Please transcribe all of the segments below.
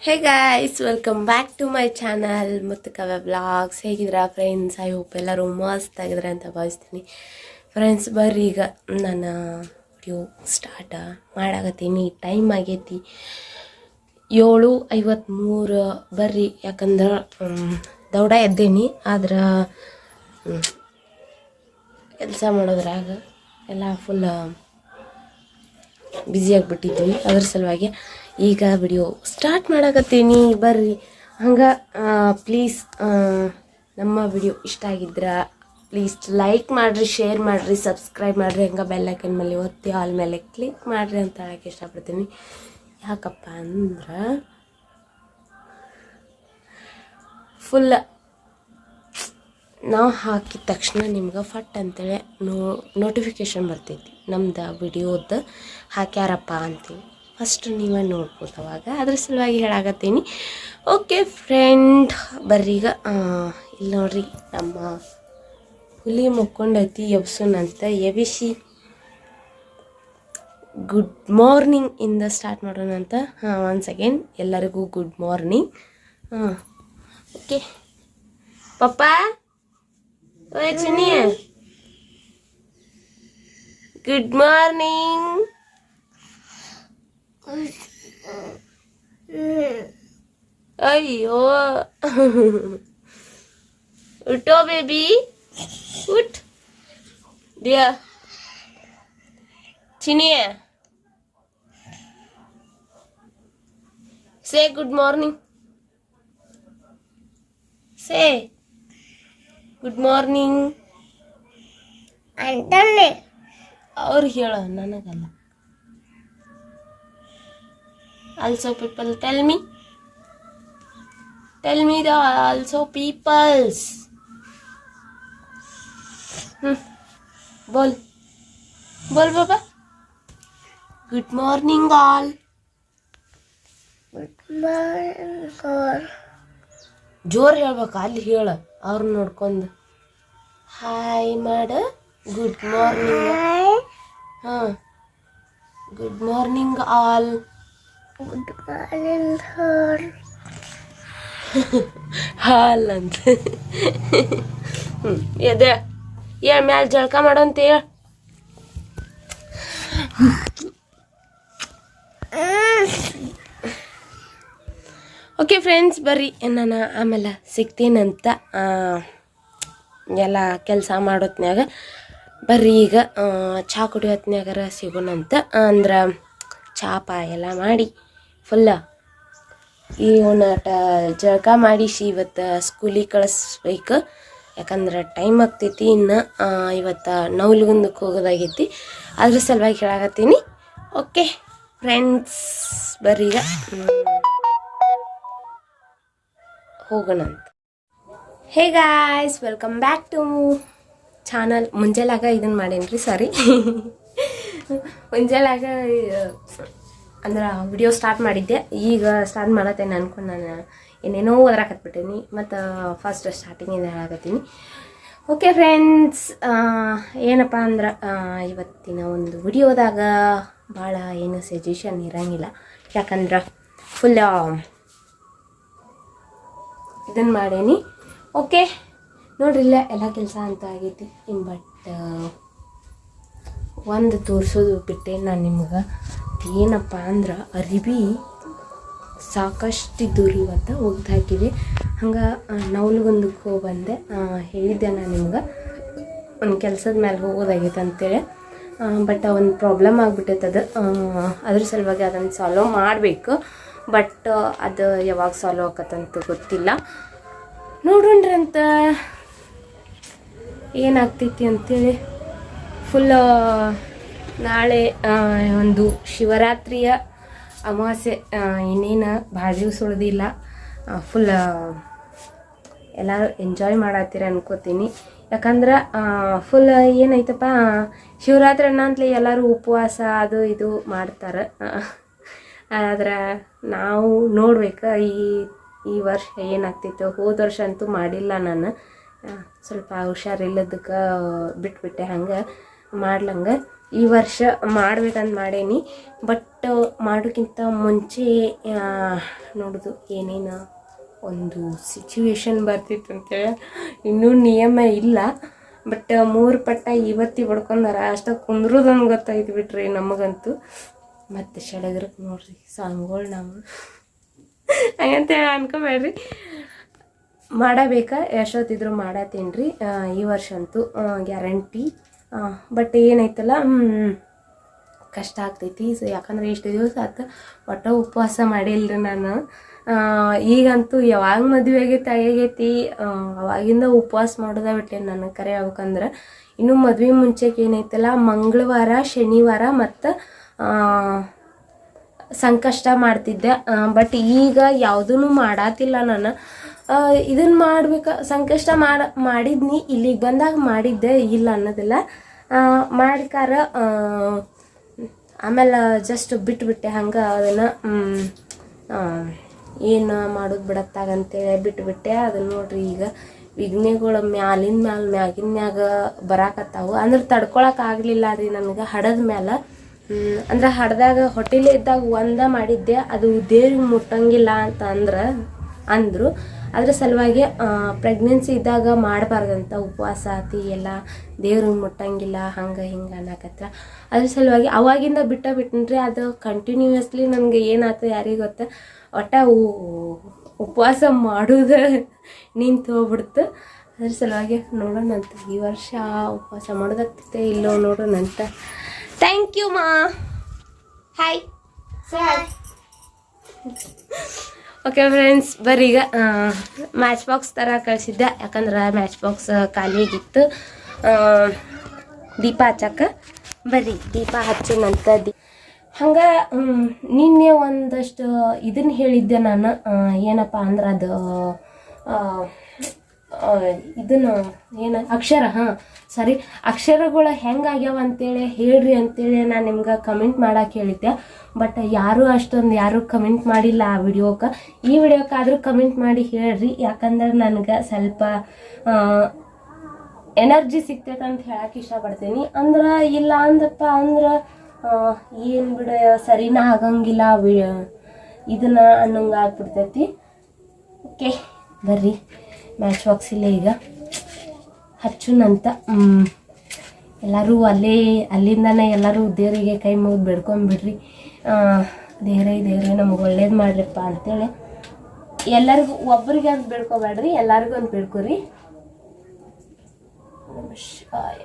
Hey guys, welcome back to my channel Muttukavya vlogs. ಹೇಗಿದ್ದೀರಾ friends? I hope ಎಲ್ಲರೂ ಮಸ್ತ್ ಆಗಿದ್ರೆ ಅಂತ ಭಾವಿಸ್ತೀನಿ. ಫ್ರೆಂಡ್ಸ್, ಬರ್ರಿ ಈಗ ನಾನು ವಿಡಿಯೋ ಸ್ಟಾರ್ಟ್ ಮಾಡಾಕತ್ತೀನಿ. ಟೈಮ್ ಆಗೈತಿ 7:53. ಬರ್ರಿ, ಯಾಕಂದ್ರೆ ದೌಡ ಎದ್ದೇನಿ. ಆದ್ರೆ ಕೆಲಸ ಮಾಡೋದ್ರಾಗ ಎಲ್ಲ ಫುಲ್ ಬ್ಯುಸಿಯಾಗಿಬಿಟ್ಟಿದ್ವಿ. ಅದ್ರ ಸಲುವಾಗಿ ಈಗ ವಿಡಿಯೋ ಸ್ಟಾರ್ಟ್ ಮಾಡಾಕತ್ತೀನಿ. ಬರ್ರಿ, ಹಂಗೆ ಪ್ಲೀಸ್ ನಮ್ಮ ವಿಡಿಯೋ ಇಷ್ಟ ಆಗಿದ್ರೆ ಪ್ಲೀಸ್ ಲೈಕ್ ಮಾಡಿರಿ, ಶೇರ್ ಮಾಡಿರಿ, ಸಬ್ಸ್ಕ್ರೈಬ್ ಮಾಡಿರಿ. ಹಂಗೆ ಬೆಲ್ಲೈಕನ್ ಮೇಲೆ ಒತ್ತಿ ಆಲ್ ಮೇಲೆ ಕ್ಲಿಕ್ ಮಾಡಿರಿ ಅಂತ ಹೇಳೋಕ್ಕೆ ಇಷ್ಟಪಡ್ತೀನಿ. ಯಾಕಪ್ಪ ಅಂದ್ರೆ ಫುಲ್ ನಾವು ಹಾಕಿದ ತಕ್ಷಣ ನಿಮ್ಗೆ ಫಟ್ ಅಂತೇಳಿ ನೋಟಿಫಿಕೇಷನ್ ಬರ್ತೈತಿ, ನಮ್ದು ವಿಡಿಯೋದ ಹಾಕ್ಯಾರಪ್ಪ ಅಂತೇಳಿ. ಫಸ್ಟ್ ನೀವೇ ನೋಡ್ಬೋದು ಅವಾಗ. ಅದ್ರ ಸಲುವಾಗಿ ಹೇಳಾಕತ್ತೀನಿ. ಓಕೆ ಫ್ರೆಂಡ್, ಬರ್ರೀಗ ಇಲ್ಲಿ ನೋಡ್ರಿ, ನಮ್ಮ ಹುಲಿ ಮುಕ್ಕೊಂಡೈತಿ. ಎಬ್ಸುನಂತ ಎಬಿಸಿ ಗುಡ್ ಮಾರ್ನಿಂಗ್ ಇಂದ ಸ್ಟಾರ್ಟ್ ಮಾಡೋಣಂತ. ಒನ್ ಸೆಕೆಂಡ್, ಎಲ್ಲರಿಗೂ ಗುಡ್ ಮಾರ್ನಿಂಗ್. ಓಕೆ ಪಪ್ಪ, ಓಯ್ ಚಿನ್ನಿ, ಗುಡ್ ಮಾರ್ನಿಂಗ್. ಅಯ್ಯೋ, ಉಠೋ ಬೇಬಿ, ಉಠ್ ದಿಯಾ. ಚಿನ್ನಿ, ಸೇ ಗುಡ್ ಮಾರ್ನಿಂಗ್. ಸೇ ಗುಡ್ ಮಾರ್ನಿಂಗ್ ಅಂತಾನೆ ಅವ್ರಿಗೆ ಹೇಳ, ನನಗಲ್ಲ. Also people, tell me the also peoples. बोल बाबा. Good morning all. Good morning all. ಜೋರ್ ಹೇಳ್ಬೇಕು, ಅಲ್ಲಿ ಹೇಳ, ಅವ್ರ ನೋಡ್ಕೊಂಡು ಹಾಯ್ ಮಾಡ. Good morning. ಹಾಂ, good morning all. Good morning all. ಹಾಲ್ ಅಂತ ಎದೆ ಹೇಳ, ಮ್ಯಾಲ ಜಳಕ ಮಾಡೋಂತ ಹೇಳ. ಓಕೆ ಫ್ರೆಂಡ್ಸ್, ಬರ್ರಿ, ನಾನು ಆಮೇಲೆ ಸಿಗ್ತೀನಂತ ಎಲ್ಲ ಕೆಲಸ ಮಾಡೋತ್ನ್ಯಾಗ. ಬರ್ರಿ ಈಗ ಚಹಾ ಕುಡಿಯೋ ಹೊತ್ನ್ಯಾಗಾರ ಸಿಗೋಣಂತ. ಅಂದ್ರೆ ಚಹಾ ಎಲ್ಲ ಮಾಡಿ ಫುಲ್ಲ ಈ ಒಣಾಟ ಜಳಕ ಮಾಡಿಸಿ ಇವತ್ತು ಸ್ಕೂಲಿಗೆ ಕಳಿಸ್ಬೇಕು. ಯಾಕಂದ್ರೆ ಟೈಮ್ ಆಗ್ತೈತಿ. ಇನ್ನು ಇವತ್ತು ನವಲಗುಂದಕ್ಕೆ ಹೋಗೋದಾಗೈತಿ. ಅದ್ರ ಸಲುವಾಗಿ ಹೇಳಾಕತ್ತೀನಿ. ಓಕೆ ಫ್ರೆಂಡ್ಸ್, ಬರ್ರಿ ಈಗ ಹೋಗೋಣಂತ. Hey guys, welcome back to channel. ಮುಂಜಾನಾಗ ಇದನ್ನು ಮಾಡೇನ್ರಿ, ಸಾರಿ. ಮುಂಜಾನಾಗ ಅಂದ್ರೆ ವಿಡಿಯೋ ಸ್ಟಾರ್ಟ್ ಮಾಡಿದ್ದೆ. ಈಗ ಸ್ಟಾರ್ಟ್ ಮಾಡತ್ತೇನೆ ಅನ್ಕೊಂಡು ನಾನು ಏನೇನೋ ಓದ್ರಾಕತ್ಬಿಟ್ಟೇನಿ. ಮತ್ತು ಫಸ್ಟ್ ಸ್ಟಾರ್ಟಿಂಗಿಂದ ಹೇಳಾಕತ್ತೀನಿ. ಓಕೆ ಫ್ರೆಂಡ್ಸ್, ಏನಪ್ಪ ಅಂದ್ರೆ ಇವತ್ತಿನ ಒಂದು ವಿಡಿಯೋದಾಗ ಭಾಳ ಏನು ಸಜೆಷನ್ ಇರೋಂಗಿಲ್ಲ. ಯಾಕಂದ್ರೆ ಫುಲ್ ಇದನ್ನು ಮಾಡೇನಿ. ಓಕೆ ನೋಡ್ರಿಲ್ಲ, ಎಲ್ಲ ಕೆಲಸ ಅಂತ ಆಗೈತಿ. ಬಟ್ ಒಂದು ತೋರಿಸೋದು ಬಿಟ್ಟೆ ನಾನು ನಿಮ್ಗೆ. ಏನಪ್ಪ ಅಂದ್ರೆ ಅರಿವಿ ಸಾಕಷ್ಟಿದ್ದು ರೀ. ಇವತ್ತು ಒಗ್ದು ಹಾಕಿದೆ. ಹಂಗೆ ನವಲಗುಂದಕ್ಕೆ ಹೋಗಿ ಬಂದೆ. ಹೇಳಿದ್ದೆ ನಾನು ನಿಮ್ಗೆ ಒಂದು ಕೆಲಸದ ಮೇಲೆ ಹೋಗೋದಾಗೈತೆ ಅಂತೇಳಿ. ಬಟ್ ಒಂದು ಪ್ರಾಬ್ಲಮ್ ಆಗಿಬಿಟ್ಟೈತೆ. ಅದ್ರ ಸಲುವಾಗಿ ಅದನ್ನು ಸಾಲ್ವ್ ಮಾಡಬೇಕು. ಬಟ್ ಅದು ಯಾವಾಗ ಸಾಲ್ವ್ ಆಕತ್ತಂತ ಗೊತ್ತಿಲ್ಲ. ನೋಡೋಣ್ರಂತ ಏನಾಗ್ತೈತಿ ಅಂತೇಳಿ. ಫುಲ್ ನಾಳೆ ಒಂದು ಶಿವರಾತ್ರಿಯ ಅಮಾವಾಸ್ಯೆ. ಇನ್ನೇನು ಭಾಳ ದಿವಸ ಉಳಿದಿಲ್ಲ. ಫುಲ್ ಎಲ್ಲರೂ ಎಂಜಾಯ್ ಮಾಡತ್ತೀರ ಅನ್ಕೋತೀನಿ. ಯಾಕಂದ್ರೆ ಫುಲ್ ಏನೈತಪ್ಪ, ಶಿವರಾತ್ರಿ ಅನ್ನಂತಲೇ ಎಲ್ಲರೂ ಉಪವಾಸ ಅದು ಇದು ಮಾಡ್ತಾರೆ. ಆದ್ರೆ ನಾವು ನೋಡ್ಬೇಕು ಈ ವರ್ಷ ಏನಾಗ್ತಿತ್ತು. ಹೋದ ವರ್ಷ ಅಂತೂ ಮಾಡಿಲ್ಲ ನಾನು. ಸ್ವಲ್ಪ ಹುಷಾರಿಲ್ಲದಕ್ಕೆ ಬಿಟ್ಬಿಟ್ಟೆ. ಹಂಗೆ ಮಾಡ್ಲಂಗೆ ಈ ವರ್ಷ ಮಾಡ್ಬೇಕಂತ ಮಾಡೇನಿ. ಬಟ್ ಮಾಡೋಕ್ಕಿಂತ ಮುಂಚೆ ನೋಡೋದು ಏನೇನು ಒಂದು ಸಿಚುವೇಶನ್ ಬರ್ತಿತ್ತು ಅಂತೇಳಿ ಇನ್ನೂ ನಿಯಮ ಇಲ್ಲ. ಬಟ್ 3 ಪಟ್ಟ ಇವತ್ತಿ ಬಡ್ಕೊಂಡಾರ ಅಷ್ಟ ಕುಂದ್ರೋದೊಂದು ಗೊತ್ತಾಯ್ತು ಬಿಟ್ರಿ ನಮಗಂತೂ. ಮತ್ತು ಸಡಗರಕ್ಕೆ ನೋಡ್ರಿ ಸಾಂಗ್ಗಳು ನಾವು ಹಂಗಂತೇಳಿ ಅನ್ಕೋಬೇಡ್ರಿ, ಮಾಡಬೇಕಾ ಎಷ್ಟೊತ್ತಿದ್ರು ಮಾಡತ್ತೀನಿ ರೀ ಈ ವರ್ಷ ಅಂತೂ ಗ್ಯಾರಂಟಿ. ಬಟ್ ಏನೈತಲ್ಲ ಕಷ್ಟ ಆಗ್ತೈತಿ. ಸೊ ಯಾಕಂದ್ರೆ ಇಷ್ಟು ದಿವಸ ಆಯ್ತು ಒಟ್ಟ ಉಪವಾಸ ಮಾಡಿಲ್ರಿ ನಾನು. ಈಗಂತೂ ಯಾವಾಗ ಮದುವೆ ಆಗೈತಿ ಅವಾಗಿಂದ ಉಪವಾಸ ಮಾಡೋದ ಬಿಟ್ಟೇನೆ ನಾನು ಕರೆ ಹೇಳ್ಬೇಕಂದ್ರೆ. ಇನ್ನು ಮದುವೆ ಮುಂಚೆಗೆ ಏನೈತಲ್ಲ ಮಂಗಳವಾರ ಶನಿವಾರ ಮತ್ತು ಸಂಕಷ್ಟ ಮಾಡ್ತಿದ್ದೆ. ಬಟ್ ಈಗ ಯಾವುದೂ ಮಾಡಾತಿಲ್ಲ ನಾನು. ಇದನ್ನು ಮಾಡ್ಬೇಕು ಸಂಕಷ್ಟ ಮಾಡಿದ್ನಿ, ಇಲ್ಲಿಗೆ ಬಂದಾಗ ಮಾಡಿದ್ದೆ, ಇಲ್ಲ ಅನ್ನೋದಿಲ್ಲ. ಮಾಡಿಕಾರ ಆಮೇಲೆ ಜಸ್ಟ್ ಬಿಟ್ಟುಬಿಟ್ಟೆ ಹಂಗೆ ಅದನ್ನು ಏನು ಮಾಡೋದು ಬಿಡತ್ತಾಗಂತೇಳಿ ಬಿಟ್ಟುಬಿಟ್ಟೆ. ಅದನ್ನು ನೋಡ್ರಿ ಈಗ ವಿಘ್ನೆಗಳು ಮ್ಯಾಗಿನ ಮ್ಯಾಗ ಬರಾಕತ್ತಾವು. ಅಂದ್ರೆ ತಡ್ಕೊಳಕ್ಕಾಗಲಿಲ್ಲ ರೀ ನನಗೆ ಹಡದ ಮ್ಯಾಲೆ. ಅಂದ್ರೆ ಹಡ್ದಾಗ ಹೊಟ್ಟೆಲೇ ಇದ್ದಾಗ ಒಂದ ಮಾಡಿದ್ದೆ, ಅದು ದೇವ್ರಿಗೆ ಮುಟ್ಟಂಗಿಲ್ಲ ಅಂತ ಅಂದರು. ಅದ್ರ ಸಲುವಾಗಿ ಪ್ರೆಗ್ನೆನ್ಸಿ ಇದ್ದಾಗ ಮಾಡಬಾರ್ದಂತ ಉಪವಾಸ ಆತಿ ಎಲ್ಲ ದೇವ್ರಿಗೆ ಮುಟ್ಟಂಗಿಲ್ಲ ಹಂಗೆ ಹಿಂಗೆ ಅನ್ನಕತ್ರ. ಅದ್ರ ಸಲುವಾಗಿ ಅವಾಗಿಂದ ಬಿಟ್ಟನ್ರಿ. ಅದು ಕಂಟಿನ್ಯೂಯಸ್ಲಿ ನನಗೆ ಏನಾಯ್ತು ಯಾರಿಗೆ ಗೊತ್ತ, ಒಟ್ಟ ಉಪವಾಸ ಮಾಡೋದು ನಿಂತು ಹೋಗ್ಬಿಡ್ತು. ಅದ್ರ ಸಲುವಾಗಿ ನೋಡೋಣಂತ ಈ ವರ್ಷ ಉಪವಾಸ ಮಾಡೋದಾಗ್ತೈತೆ ಇಲ್ಲೋ ನೋಡೋಣಂತ. ಥ್ಯಾಂಕ್ ಯು ಮಾ. Hi hi. ಓಕೆ ಫ್ರೆಂಡ್ಸ್, ಬರ್ರಿ ಈಗ ಮ್ಯಾಚ್ ಬಾಕ್ಸ್ ಥರ ಕಳಿಸಿದ್ದೆ. ಯಾಕಂದ್ರೆ ಮ್ಯಾಚ್ ಬಾಕ್ಸ್ ಖಾಲಿಯಾಗಿತ್ತು ದೀಪ ಹಚ್ಚಕ್ಕೆ. ಬರ್ರಿ ದೀಪ ಹಚ್ಚಿನಂತ ಹಂಗೆ ನಿನ್ನೆ ಒಂದಷ್ಟು ಇದನ್ನು ಹೇಳಿದ್ದೆ ನಾನು. ಏನಪ್ಪ ಅಂದ್ರೆ ಅದು ಇದನ್ನು ಏನು ಅಕ್ಷರ ಸರಿ ಅಕ್ಷರಗಳು ಹೆಂಗಾಗ್ಯಾವ ಅಂತೇಳಿ ಹೇಳ್ರಿ ಅಂತೇಳಿ ನಾನು ನಿಮ್ಗೆ ಕಮೆಂಟ್ ಮಾಡಕ್ಕೆ ಹೇಳಿದ್ದೆ. ಬಟ್ ಯಾರು ಕಮೆಂಟ್ ಮಾಡಿಲ್ಲ ಆ ವಿಡಿಯೋಕ್ಕೆ. ಈ ವಿಡಿಯೋಕ್ಕಾದರೂ ಕಮೆಂಟ್ ಮಾಡಿ ಹೇಳ್ರಿ, ಯಾಕಂದ್ರೆ ನನಗೆ ಸ್ವಲ್ಪ ಎನರ್ಜಿ ಸಿಗ್ತೈತೆ ಅಂತ ಹೇಳಕ್ಕೆ ಇಷ್ಟಪಡ್ತೀನಿ. ಅಂದ್ರೆ ಇಲ್ಲ ಅಂದಪ್ಪ ಅಂದ್ರೆ ಏನು ಬಿಡ ಸರಿನಾ ಆಗಂಗಿಲ್ಲ ಇದನ್ನು ಅನ್ನೋಂಗೆ ಆಗ್ಬಿಡ್ತೈತಿ. ಓಕೆ ಬರ್ರಿ ಮ್ಯಾಚ್ ಬಾಕ್ಸ್ ಇಲ್ಲೇ ಈಗ ಹಚ್ಚುನಂತ. ಎಲ್ಲರೂ ಅಲ್ಲಿಂದನೇ ಎಲ್ಲರೂ ದೇವರಿಗೆ ಕೈ ಮುಗಿದು ಬೇಡ್ಕೊಂಬಿಡ್ರಿ. ದೇವ್ರೆ ನಮ್ಗೆ ಒಳ್ಳೇದು ಮಾಡ್ರಿಪ್ಪ ಅಂತೇಳಿ ಎಲ್ಲರಿಗೂ ಒಬ್ಬರಿಗೆ ಅಂತ ಬೇಡ್ಕೋಬೇಡ್ರಿ, ಎಲ್ಲರಿಗೂ ಅಂತ ಬೇಡ್ಕೊರಿ. ನಮಸ್ಕಾರ.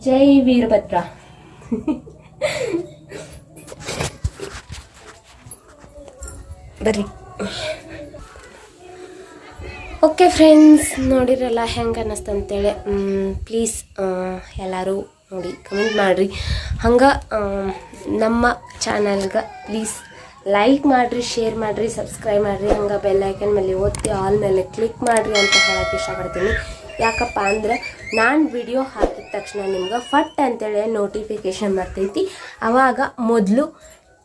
ಜೈ ವೀರಭದ್ರ. ಬರ್ರಿ. ಓಕೆ ಫ್ರೆಂಡ್ಸ್, ನೋಡಿರಲ್ಲ ಹೆಂಗೆ ಅನ್ನಿಸ್ತಂತೇಳಿ. ಪ್ಲೀಸ್ ಎಲ್ಲರೂ ನೋಡಿ ಕಮೆಂಟ್ ಮಾಡಿರಿ. ಹಂಗೆ ನಮ್ಮ ಚಾನಲ್ಗೆ ಪ್ಲೀಸ್ ಲೈಕ್ ಮಾಡಿರಿ, ಶೇರ್ ಮಾಡಿರಿ, ಸಬ್ಸ್ಕ್ರೈಬ್ ಮಾಡಿರಿ. ಹಂಗೆ ಬೆಲ್ ಐಕನ್ ಮೇಲೆ ಒತ್ತಿ ಆಲ್ ಮೇಲೆ ಕ್ಲಿಕ್ ಮಾಡಿರಿ ಅಂತ ಹೇಳಕ್ಕೆ ಇಷ್ಟಪಡ್ತೀನಿ. ಯಾಕಪ್ಪ ಅಂದ್ರೆ ನಾನು ವಿಡಿಯೋ ಹಾಕಿದ ತಕ್ಷಣ ನಿಮ್ಗೆ ಫಟ್ ಅಂತೇಳಿ ನೋಟಿಫಿಕೇಷನ್ ಬರ್ತೈತಿ. ಆವಾಗ ಮೊದಲು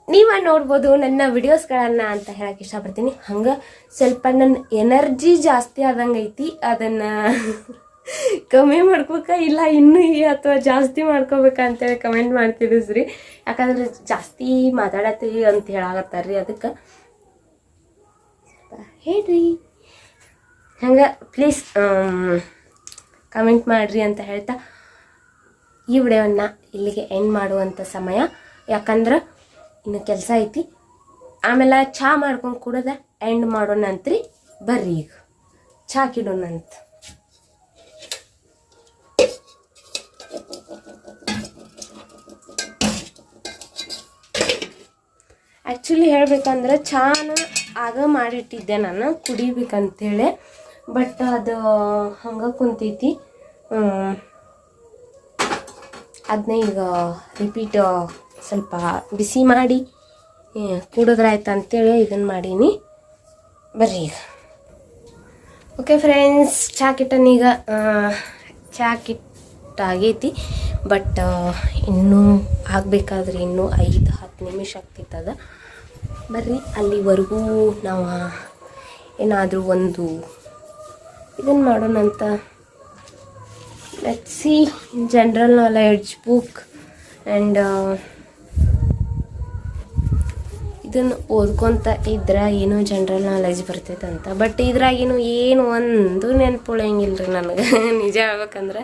ನೀವು ನೋಡ್ಬೋದು ನನ್ನ ವಿಡಿಯೋಸ್ಗಳನ್ನು ಅಂತ ಹೇಳಕ್ಕೆ ಇಷ್ಟಪಡ್ತೀನಿ. ಹಂಗೆ ಸ್ವಲ್ಪ ನನ್ನ ಎನರ್ಜಿ ಜಾಸ್ತಿ ಆದಂಗೆ ಐತಿ, ಅದನ್ನು ಕಮ್ಮಿ ಮಾಡ್ಕೋಬೇಕಾ ಇಲ್ಲ ಇನ್ನೂ ಅಥವಾ ಜಾಸ್ತಿ ಮಾಡ್ಕೋಬೇಕಂತೇಳಿ ಕಮೆಂಟ್ ಮಾಡ್ತಿದ್ರಿ. ಯಾಕಂದ್ರೆ ಜಾಸ್ತಿ ಮಾತಾಡತ್ತೀವಿ ಅಂತ ಹೇಳಾಕತ್ತಾರ್ರಿ, ಅದಕ್ಕೆ ಹೇಳ್ರಿ. ಹಂಗೆ ಪ್ಲೀಸ್ ಕಮೆಂಟ್ ಮಾಡಿರಿ ಅಂತ ಹೇಳ್ತಾ ಈ ವಿಡಿಯೋವನ್ನು ಇಲ್ಲಿಗೆ ಎಂಡ್ ಮಾಡುವಂಥ ಸಮಯ. ಯಾಕಂದ್ರೆ ಇನ್ನು ಕೆಲಸ ಐತಿ. ಆಮೇಲೆ ಚಹಾ ಮಾಡ್ಕೊಂಡು ಕುಡಿದ ಎಂಡ್ ಮಾಡೋಣಂತ್ರಿ. ಬರ್ರಿ ಈಗ ಚಹಾ ಕಿಡೋಣಂತ. ಆ್ಯಕ್ಚುಲಿ ಹೇಳ್ಬೇಕಂದ್ರೆ ಚಹಾನ ಆಗ ಮಾಡಿಟ್ಟಿದ್ದೆ ನಾನು ಕುಡಿಬೇಕಂತೇಳಿ. ಬಟ್ ಅದು ಹಂಗೆ ಕುಂತೈತಿ. ಅದನ್ನ ಈಗ ರಿಪೀಟ್ ಸ್ವಲ್ಪ ಬಿಸಿ ಮಾಡಿ ಕುಡಿದ್ರಾಯ್ತು ಅಂತೇಳಿ ಇದನ್ನು ಮಾಡೀನಿ. ಬರ್ರಿ ಈಗ. ಓಕೆ ಫ್ರೆಂಡ್ಸ್, ಚಹಾ ಕಿಟ್ಟನೀಗ ಚಹಾ ಕಿಟ್ಟಾಗೈತಿ. ಬಟ್ ಇನ್ನೂ ಆಗಬೇಕಾದ್ರೆ ಇನ್ನೂ 5-10 ನಿಮಿಷ ಆಗ್ತಿತ್ತದ. ಬರ್ರಿ ಅಲ್ಲಿವರೆಗೂ ನಾವು ಏನಾದರೂ ಒಂದು ಇದನ್ನು ಮಾಡೋಣಂತ. Let's see general knowledge book and ಇದನ್ನು ಓದ್ಕೊತ ಇದ್ರೆ ಏನೋ ಜನರಲ್ ನಾಲೆಜ್ ಬರ್ತೈತಂತ. ಬಟ್ ಇದ್ರಾಗೇನು ಏನು ಒಂದು ನೆನ್ಪುಳಂಗಿಲ್ಲ ರೀ ನನಗೆ. ನಿಜ ಹೇಳ್ಬೇಕಂದ್ರೆ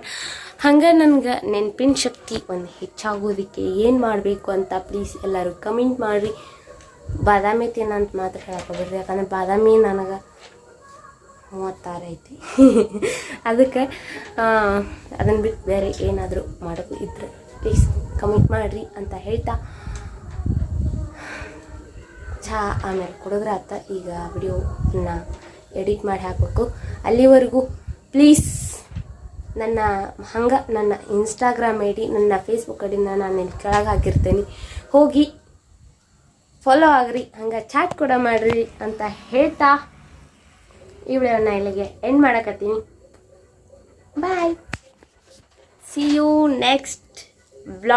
ಹಂಗೆ ನನಗೆ ನೆನಪಿನ ಶಕ್ತಿ ಒಂದು ಹೆಚ್ಚಾಗೋದಕ್ಕೆ ಏನು ಮಾಡಬೇಕು ಅಂತ ಪ್ಲೀಸ್ ಎಲ್ಲರೂ ಕಮೆಂಟ್ ಮಾಡಿರಿ. ಬಾದಾಮಿ ತಿನ್ನಂತ ಮಾತ್ರ ಹೇಳಕ್ಕೋಗ್ರಿ, ಯಾಕಂದ್ರೆ ಬಾದಾಮಿ ನನಗೆ 36 ಐತಿ. ಅದಕ್ಕೆ ಅದನ್ನು ಬಿಟ್ಟು ಬೇರೆ ಏನಾದರೂ ಮಾಡೋದು ಇದ್ರೆ ಪ್ಲೀಸ್ ಕಮೆಂಟ್ ಮಾಡಿರಿ ಅಂತ ಹೇಳ್ತಾ ಚಹಾ ಆಮೇಲೆ ಕುಡಿದ್ರೆ ಆತ. ಈಗ ವಿಡಿಯೋನ ಎಡಿಟ್ ಮಾಡಿ ಹಾಕಬೇಕು. ಅಲ್ಲಿವರೆಗೂ ಪ್ಲೀಸ್ ನನ್ನ ಇನ್ಸ್ಟಾಗ್ರಾಮ್ ಐ ಡಿ, ನನ್ನ ಫೇಸ್ಬುಕ್ ಐಡಿನ ನಾನು ಇಲ್ಲಿ ಕೆಳಗೆ ಹಾಕಿರ್ತೇನೆ, ಹೋಗಿ ಫಾಲೋ ಆಗ್ರಿ, ಹಂಗೆ ಚಾಟ್ ಕೂಡ ಮಾಡಿರಿ ಅಂತ ಹೇಳ್ತಾ ಈ ವಿಡಿಯೋನ ಇಲ್ಲಿಗೆ ಎಂಡ್ ಮಾಡಕತ್ತೀನಿ. Bye, see you next blog.